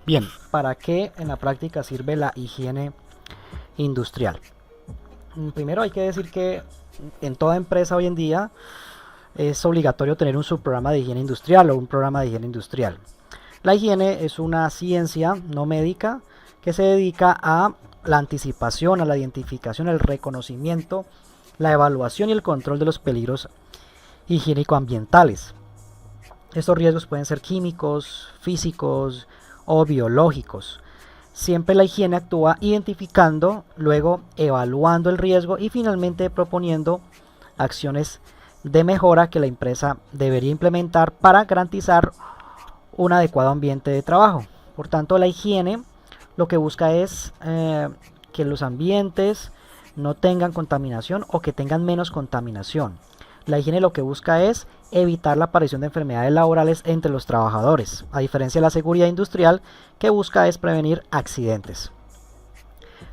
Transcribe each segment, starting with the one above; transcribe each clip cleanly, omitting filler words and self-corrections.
Bien, ¿para qué en la práctica sirve la higiene industrial? Primero hay que decir que en toda empresa hoy en día es obligatorio tener un subprograma de higiene industrial o un programa de higiene industrial. La higiene es una ciencia no médica que se dedica a la anticipación, a la identificación, el reconocimiento, la evaluación y el control de los peligros higiénico-ambientales. Estos riesgos pueden ser químicos, físicos o biológicos. Siempre la higiene actúa identificando, luego evaluando el riesgo y finalmente proponiendo acciones de mejora que la empresa debería implementar para garantizar un adecuado ambiente de trabajo. Por tanto, la higiene lo que busca es que los ambientes no tengan contaminación o que tengan menos contaminación. La higiene lo que busca es evitar la aparición de enfermedades laborales entre los trabajadores, a diferencia de la seguridad industrial que busca es prevenir accidentes.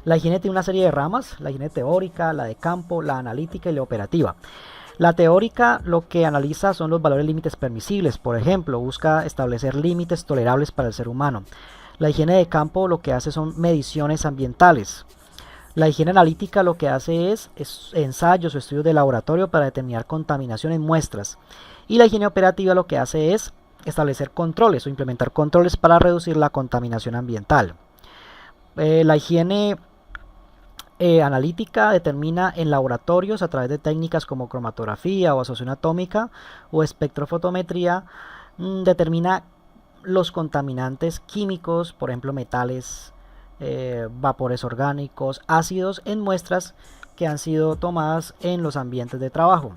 La higiene tiene una serie de ramas, la higiene teórica, la de campo, la analítica y la operativa. La teórica lo que analiza son los valores límites permisibles, por ejemplo, busca establecer límites tolerables para el ser humano. La higiene de campo lo que hace son mediciones ambientales. La higiene analítica lo que hace es ensayos o estudios de laboratorio para determinar contaminación en muestras. Y la higiene operativa lo que hace es establecer controles o implementar controles para reducir la contaminación ambiental. La higiene analítica determina en laboratorios a través de técnicas como cromatografía o asociación atómica o espectrofotometría, determina los contaminantes químicos, por ejemplo metales, vapores orgánicos, ácidos en muestras que han sido tomadas en los ambientes de trabajo.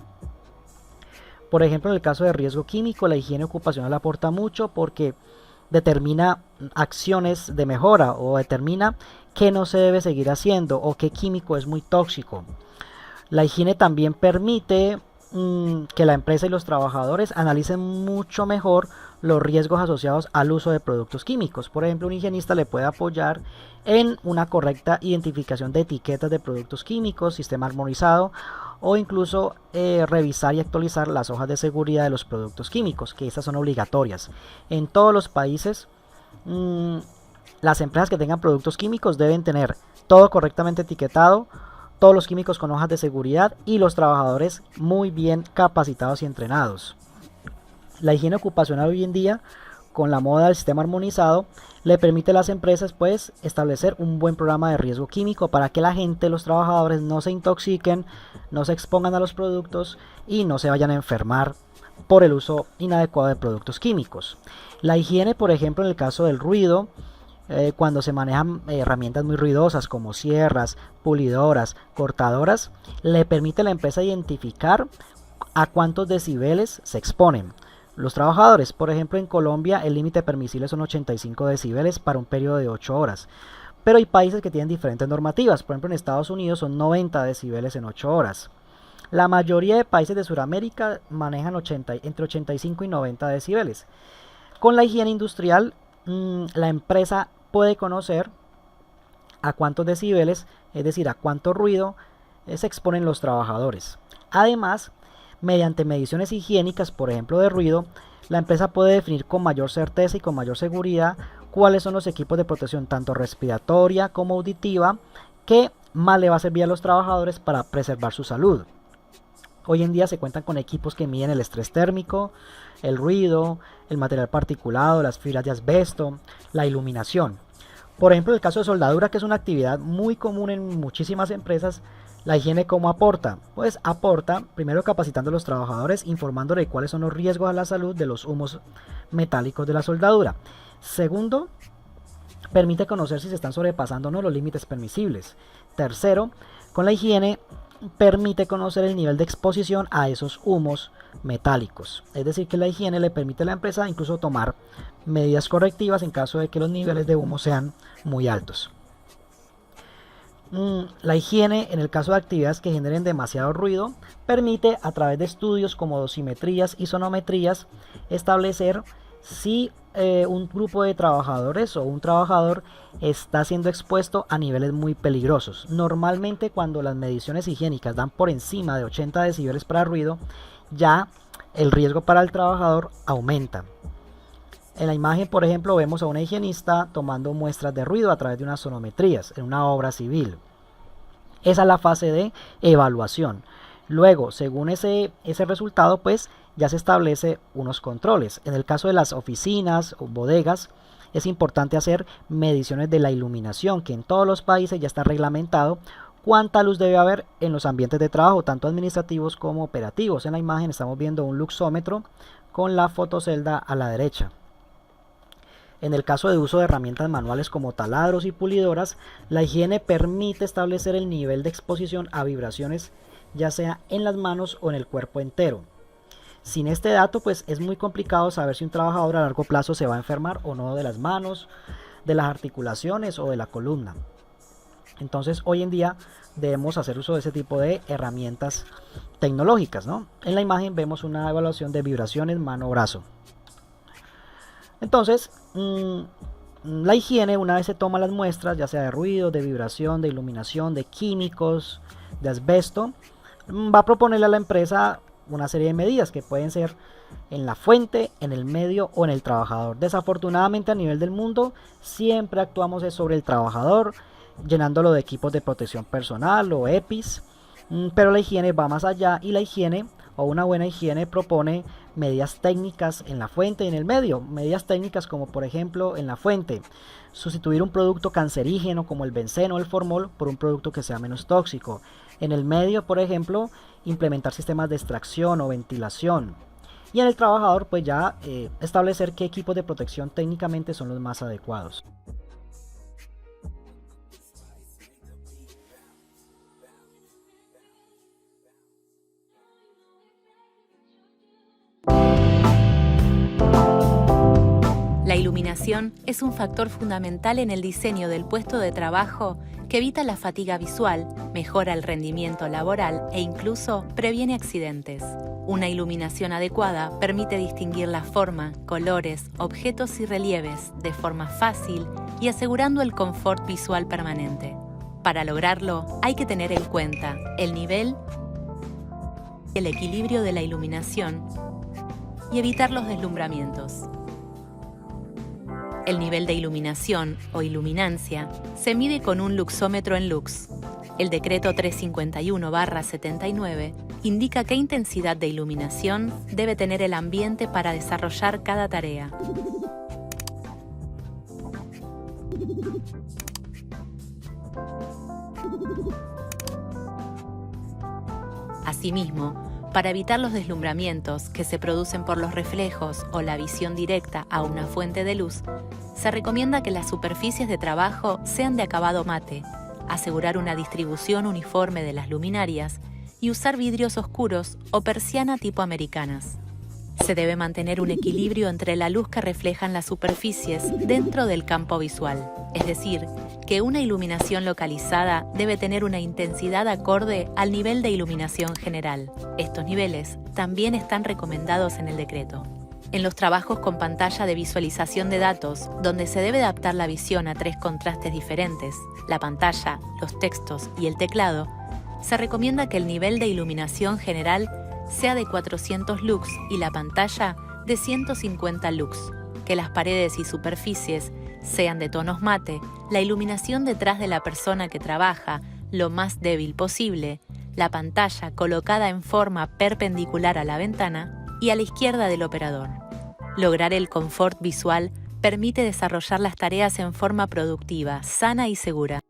Por ejemplo, en el caso de riesgo químico, la higiene ocupacional aporta mucho porque determina acciones de mejora o determina qué no se debe seguir haciendo o qué químico es muy tóxico. La higiene también permite que la empresa y los trabajadores analicen mucho mejor los riesgos asociados al uso de productos químicos. Por ejemplo, un higienista le puede apoyar en una correcta identificación de etiquetas de productos químicos, sistema armonizado o incluso revisar y actualizar las hojas de seguridad de los productos químicos, que estas son obligatorias. En todos los países, las empresas que tengan productos químicos deben tener todo correctamente etiquetado, todos los químicos con hojas de seguridad y los trabajadores muy bien capacitados y entrenados. La higiene ocupacional hoy en día, con la moda del sistema armonizado, le permite a las empresas pues establecer un buen programa de riesgo químico para que la gente, los trabajadores no se intoxiquen, no se expongan a los productos y no se vayan a enfermar por el uso inadecuado de productos químicos. La higiene, por ejemplo, en el caso del ruido, cuando se manejan herramientas muy ruidosas como sierras, pulidoras, cortadoras, le permite a la empresa identificar a cuántos decibeles se exponen los trabajadores. Por ejemplo, en Colombia el límite permisible son 85 decibeles para un periodo de 8 horas. Pero hay países que tienen diferentes normativas. Por ejemplo, en Estados Unidos son 90 decibeles en 8 horas. La mayoría de países de Sudamérica manejan entre 85 y 90 decibeles. Con la higiene industrial, la empresa puede conocer a cuántos decibeles, es decir, a cuánto ruido se exponen los trabajadores. Además, mediante mediciones higiénicas, por ejemplo de ruido, la empresa puede definir con mayor certeza y con mayor seguridad cuáles son los equipos de protección tanto respiratoria como auditiva que más le va a servir a los trabajadores para preservar su salud. Hoy en día se cuentan con equipos que miden el estrés térmico, el ruido, el material particulado, las fibras de asbesto, la iluminación. Por ejemplo, en el caso de soldadura, que es una actividad muy común en muchísimas empresas, la higiene ¿cómo aporta? Pues aporta primero capacitando a los trabajadores, informándole cuáles son los riesgos a la salud de los humos metálicos de la soldadura. Segundo, permite conocer si se están sobrepasando o no los límites permisibles. Tercero, con la higiene permite conocer el nivel de exposición a esos humos metálicos. Es decir, que la higiene le permite a la empresa incluso tomar medidas correctivas en caso de que los niveles de humo sean muy altos. La higiene, en el caso de actividades que generen demasiado ruido, permite a través de estudios como dosimetrías y sonometrías establecer si un grupo de trabajadores o un trabajador está siendo expuesto a niveles muy peligrosos. Normalmente cuando las mediciones higiénicas dan por encima de 80 decibeles para ruido, ya el riesgo para el trabajador aumenta. En la imagen, por ejemplo, vemos a una higienista tomando muestras de ruido a través de unas sonometrías en una obra civil. Esa es la fase de evaluación. Luego, según ese resultado, pues ya se establece unos controles. En el caso de las oficinas o bodegas, es importante hacer mediciones de la iluminación, que en todos los países ya está reglamentado cuánta luz debe haber en los ambientes de trabajo, tanto administrativos como operativos. En la imagen estamos viendo un luxómetro con la fotocelda a la derecha. En el caso de uso de herramientas manuales como taladros y pulidoras, la higiene permite establecer el nivel de exposición a vibraciones, ya sea en las manos o en el cuerpo entero. Sin este dato, pues es muy complicado saber si un trabajador a largo plazo se va a enfermar o no de las manos, de las articulaciones o de la columna. Entonces, hoy en día debemos hacer uso de ese tipo de herramientas tecnológicas, ¿no? En la imagen vemos una evaluación de vibraciones mano-brazo. Entonces, la higiene, una vez se toma las muestras, ya sea de ruido, de vibración, de iluminación, de químicos, de asbesto, va a proponerle a la empresa una serie de medidas que pueden ser en la fuente, en el medio o en el trabajador. Desafortunadamente, a nivel del mundo siempre actuamos sobre el trabajador, llenándolo de equipos de protección personal o EPIs, pero la higiene va más allá, y la higiene o una buena higiene propone medidas técnicas en la fuente y en el medio. Medidas técnicas como, por ejemplo, en la fuente, sustituir un producto cancerígeno como el benceno o el formol por un producto que sea menos tóxico. En el medio, por ejemplo, implementar sistemas de extracción o ventilación. Y en el trabajador, pues ya establecer qué equipos de protección técnicamente son los más adecuados. La iluminación es un factor fundamental en el diseño del puesto de trabajo que evita la fatiga visual, mejora el rendimiento laboral e incluso previene accidentes. Una iluminación adecuada permite distinguir la forma, colores, objetos y relieves de forma fácil y asegurando el confort visual permanente. Para lograrlo, hay que tener en cuenta el nivel y el equilibrio de la iluminación y evitar los deslumbramientos. El nivel de iluminación o iluminancia se mide con un luxómetro en lux. El decreto 351/79 indica qué intensidad de iluminación debe tener el ambiente para desarrollar cada tarea. Asimismo, para evitar los deslumbramientos que se producen por los reflejos o la visión directa a una fuente de luz, se recomienda que las superficies de trabajo sean de acabado mate, asegurar una distribución uniforme de las luminarias y usar vidrios oscuros o persiana tipo americanas. Se debe mantener un equilibrio entre la luz que reflejan las superficies dentro del campo visual, es decir, que una iluminación localizada debe tener una intensidad acorde al nivel de iluminación general. Estos niveles también están recomendados en el decreto. En los trabajos con pantalla de visualización de datos, donde se debe adaptar la visión a 3 contrastes diferentes, la pantalla, los textos y el teclado, se recomienda que el nivel de iluminación general sea de 400 lux y la pantalla de 150 lux, que las paredes y superficies sean de tonos mate, la iluminación detrás de la persona que trabaja lo más débil posible, la pantalla colocada en forma perpendicular a la ventana y a la izquierda del operador. Lograr el confort visual permite desarrollar las tareas en forma productiva, sana y segura.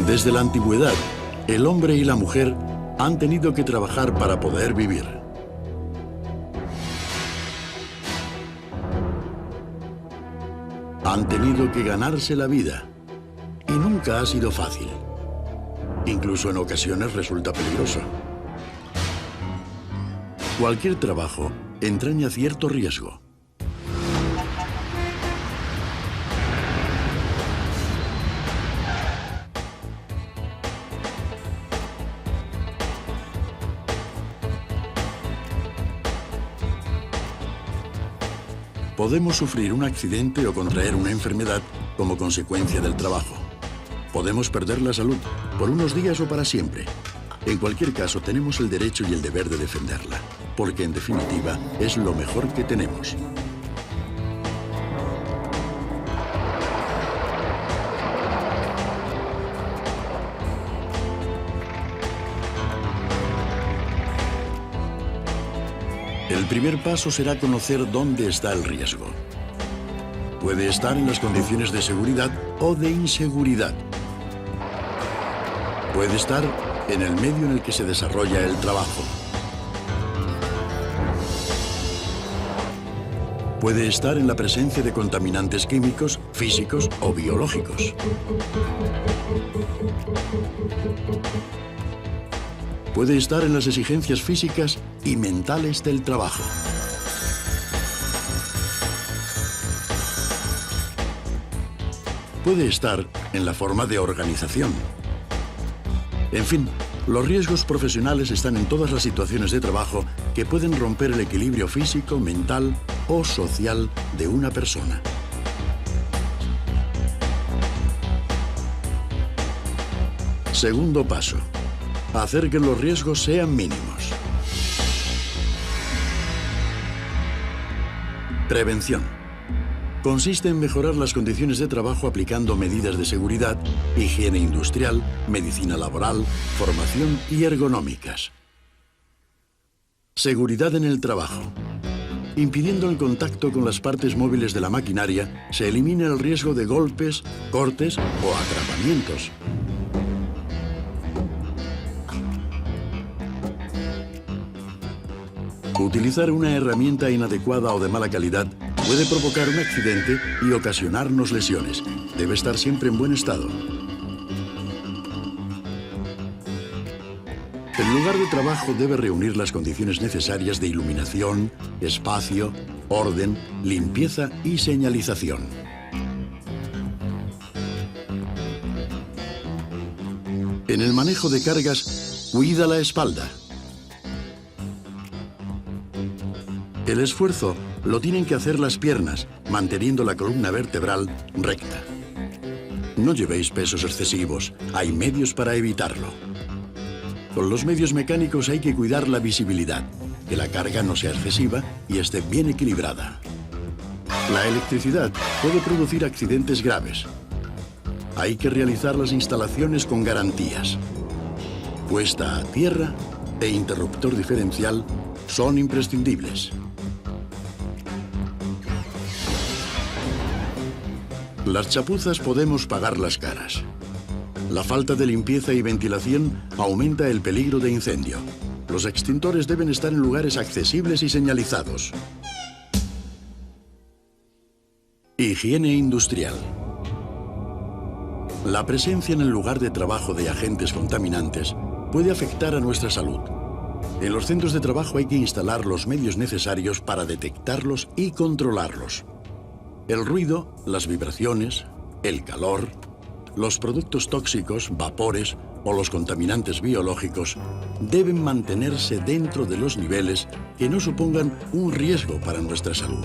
Desde la antigüedad, el hombre y la mujer han tenido que trabajar para poder vivir. Han tenido que ganarse la vida y nunca ha sido fácil. Incluso en ocasiones resulta peligroso. Cualquier trabajo entraña cierto riesgo. Podemos sufrir un accidente o contraer una enfermedad como consecuencia del trabajo. Podemos perder la salud por unos días o para siempre. En cualquier caso, tenemos el derecho y el deber de defenderla, porque en definitiva es lo mejor que tenemos. El primer paso será conocer dónde está el riesgo. Puede estar en las condiciones de seguridad o de inseguridad. Puede estar en el medio en el que se desarrolla el trabajo. Puede estar en la presencia de contaminantes químicos, físicos o biológicos. Puede estar en las exigencias físicas y mentales del trabajo. Puede estar en la forma de organización. En fin, los riesgos profesionales están en todas las situaciones de trabajo que pueden romper el equilibrio físico, mental o social de una persona. Segundo paso: hacer que los riesgos sean mínimos. Prevención. Consiste en mejorar las condiciones de trabajo aplicando medidas de seguridad, higiene industrial, medicina laboral, formación y ergonómicas. Seguridad en el trabajo. Impidiendo el contacto con las partes móviles de la maquinaria, se elimina el riesgo de golpes, cortes o atrapamientos. Utilizar una herramienta inadecuada o de mala calidad puede provocar un accidente y ocasionarnos lesiones. Debe estar siempre en buen estado. El lugar de trabajo debe reunir las condiciones necesarias de iluminación, espacio, orden, limpieza y señalización. En el manejo de cargas, cuida la espalda. El esfuerzo lo tienen que hacer las piernas, manteniendo la columna vertebral recta. No llevéis pesos excesivos, hay medios para evitarlo. Con los medios mecánicos hay que cuidar la visibilidad, que la carga no sea excesiva y esté bien equilibrada. La electricidad puede producir accidentes graves. Hay que realizar las instalaciones con garantías. Puesta a tierra e interruptor diferencial son imprescindibles. Las chapuzas podemos pagarlas caras. La falta de limpieza y ventilación aumenta el peligro de incendio. Los extintores deben estar en lugares accesibles y señalizados. Higiene industrial. La presencia en el lugar de trabajo de agentes contaminantes puede afectar a nuestra salud. En los centros de trabajo hay que instalar los medios necesarios para detectarlos y controlarlos. El ruido, las vibraciones, el calor, los productos tóxicos, vapores o los contaminantes biológicos deben mantenerse dentro de los niveles que no supongan un riesgo para nuestra salud.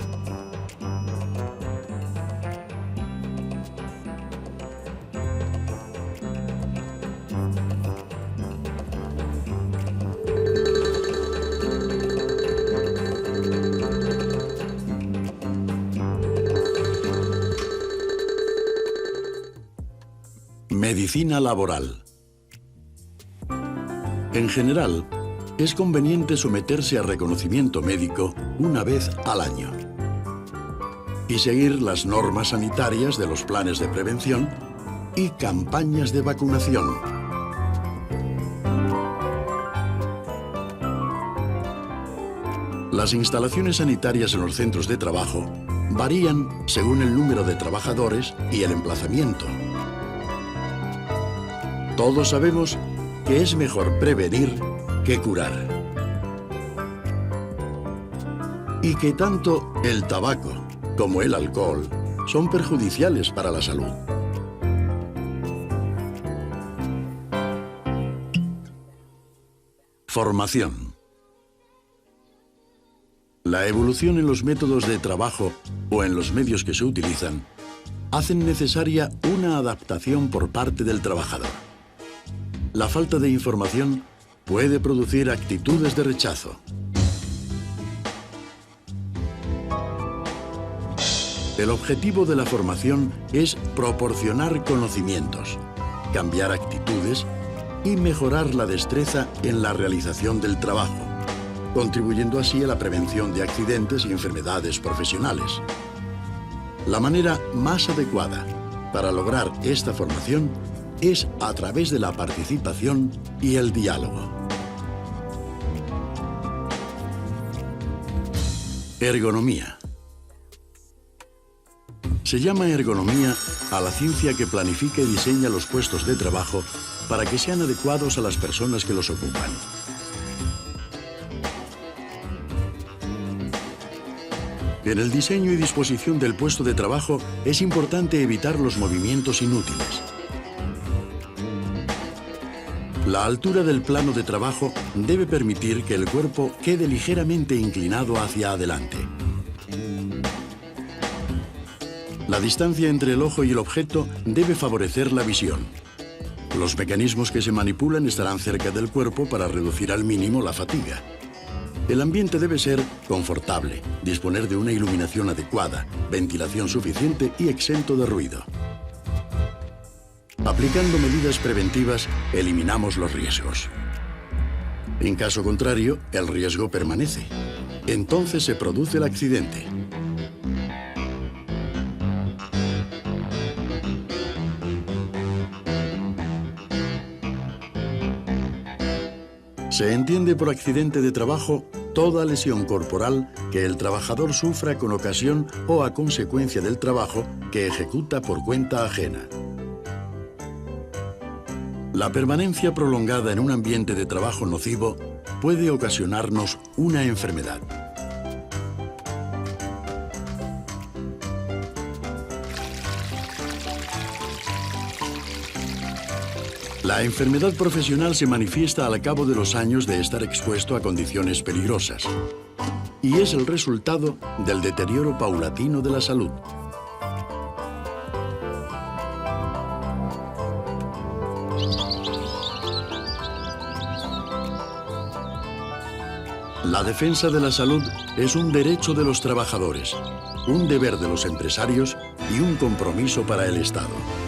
Medicina laboral. En general, es conveniente someterse a reconocimiento médico una vez al año y seguir las normas sanitarias de los planes de prevención y campañas de vacunación. Las instalaciones sanitarias en los centros de trabajo varían según el número de trabajadores y el emplazamiento. Todos sabemos que es mejor prevenir que curar. Y que tanto el tabaco como el alcohol son perjudiciales para la salud. Formación. La evolución en los métodos de trabajo o en los medios que se utilizan hacen necesaria una adaptación por parte del trabajador. La falta de información puede producir actitudes de rechazo. El objetivo de la formación es proporcionar conocimientos, cambiar actitudes y mejorar la destreza en la realización del trabajo, contribuyendo así a la prevención de accidentes y enfermedades profesionales. La manera más adecuada para lograr esta formación es a través de la participación y el diálogo. Ergonomía. Se llama ergonomía a la ciencia que planifica y diseña los puestos de trabajo para que sean adecuados a las personas que los ocupan. En el diseño y disposición del puesto de trabajo es importante evitar los movimientos inútiles. La altura del plano de trabajo debe permitir que el cuerpo quede ligeramente inclinado hacia adelante. La distancia entre el ojo y el objeto debe favorecer la visión. Los mecanismos que se manipulan estarán cerca del cuerpo para reducir al mínimo la fatiga. El ambiente debe ser confortable, disponer de una iluminación adecuada, ventilación suficiente y exento de ruido. Aplicando medidas preventivas, eliminamos los riesgos. En caso contrario, el riesgo permanece. Entonces se produce el accidente. Se entiende por accidente de trabajo toda lesión corporal que el trabajador sufra con ocasión o a consecuencia del trabajo que ejecuta por cuenta ajena. La permanencia prolongada en un ambiente de trabajo nocivo puede ocasionarnos una enfermedad. La enfermedad profesional se manifiesta al cabo de los años de estar expuesto a condiciones peligrosas y es el resultado del deterioro paulatino de la salud. La defensa de la salud es un derecho de los trabajadores, un deber de los empresarios y un compromiso para el Estado.